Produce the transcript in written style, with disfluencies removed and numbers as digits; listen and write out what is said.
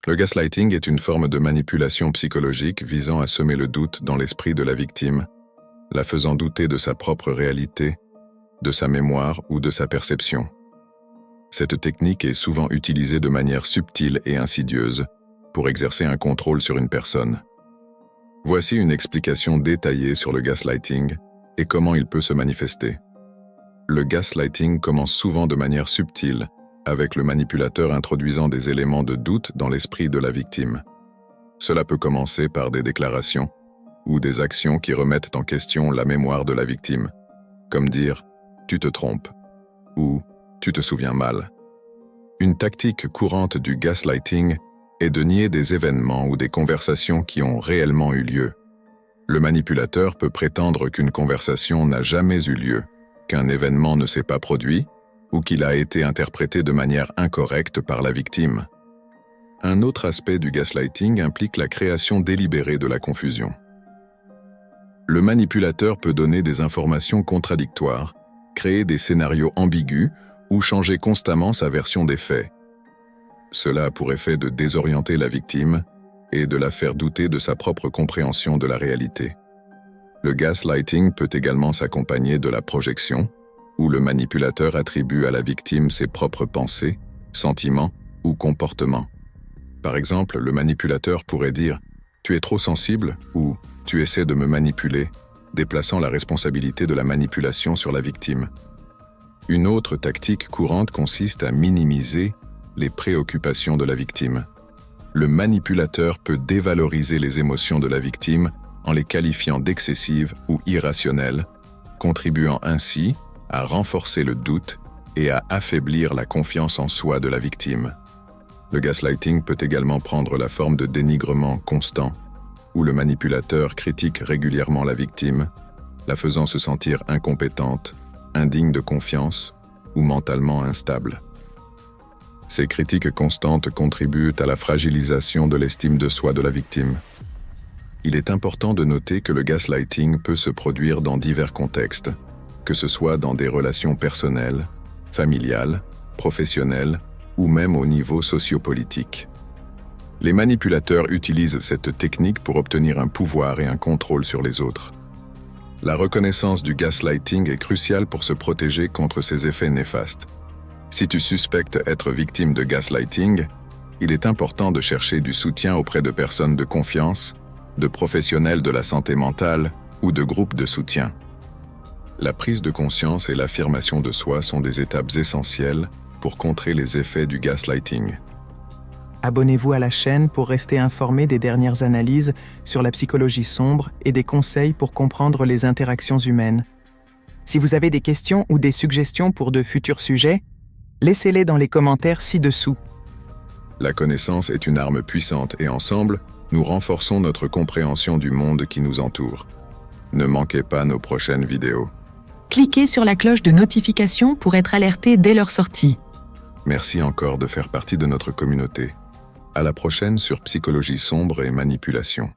Le gaslighting est une forme de manipulation psychologique visant à semer le doute dans l'esprit de la victime, la faisant douter de sa propre réalité, de sa mémoire ou de sa perception. Cette technique est souvent utilisée de manière subtile et insidieuse pour exercer un contrôle sur une personne. Voici une explication détaillée sur le gaslighting et comment il peut se manifester. Le gaslighting commence souvent de manière subtile, avec le manipulateur introduisant des éléments de doute dans l'esprit de la victime. Cela peut commencer par des déclarations ou des actions qui remettent en question la mémoire de la victime, comme dire « tu te trompes » ou « tu te souviens mal ». Une tactique courante du gaslighting est de nier des événements ou des conversations qui ont réellement eu lieu. Le manipulateur peut prétendre qu'une conversation n'a jamais eu lieu, qu'un événement ne s'est pas produit, ou qu'il a été interprété de manière incorrecte par la victime. Un autre aspect du gaslighting implique la création délibérée de la confusion. Le manipulateur peut donner des informations contradictoires, créer des scénarios ambigus ou changer constamment sa version des faits. Cela a pour effet de désorienter la victime et de la faire douter de sa propre compréhension de la réalité. Le gaslighting peut également s'accompagner de la projection, où le manipulateur attribue à la victime ses propres pensées, sentiments ou comportements. Par exemple, le manipulateur pourrait dire « tu es trop sensible » ou « tu essaies de me manipuler », déplaçant la responsabilité de la manipulation sur la victime. Une autre tactique courante consiste à minimiser les préoccupations de la victime. Le manipulateur peut dévaloriser les émotions de la victime en les qualifiant d'excessives ou irrationnelles, contribuant ainsi à renforcer le doute et à affaiblir la confiance en soi de la victime. Le gaslighting peut également prendre la forme de dénigrement constant, où le manipulateur critique régulièrement la victime, la faisant se sentir incompétente, indigne de confiance ou mentalement instable. Ces critiques constantes contribuent à la fragilisation de l'estime de soi de la victime. Il est important de noter que le gaslighting peut se produire dans divers contextes, que ce soit dans des relations personnelles, familiales, professionnelles ou même au niveau sociopolitique. Les manipulateurs utilisent cette technique pour obtenir un pouvoir et un contrôle sur les autres. La reconnaissance du gaslighting est cruciale pour se protéger contre ces effets néfastes. Si tu suspectes être victime de gaslighting, il est important de chercher du soutien auprès de personnes de confiance, de professionnels de la santé mentale ou de groupes de soutien. La prise de conscience et l'affirmation de soi sont des étapes essentielles pour contrer les effets du gaslighting. Abonnez-vous à la chaîne pour rester informé des dernières analyses sur la psychologie sombre et des conseils pour comprendre les interactions humaines. Si vous avez des questions ou des suggestions pour de futurs sujets, laissez-les dans les commentaires ci-dessous. La connaissance est une arme puissante et ensemble, nous renforçons notre compréhension du monde qui nous entoure. Ne manquez pas nos prochaines vidéos. Cliquez sur la cloche de notification pour être alerté dès leur sortie. Merci encore de faire partie de notre communauté. À la prochaine sur Psychologie sombre et manipulation.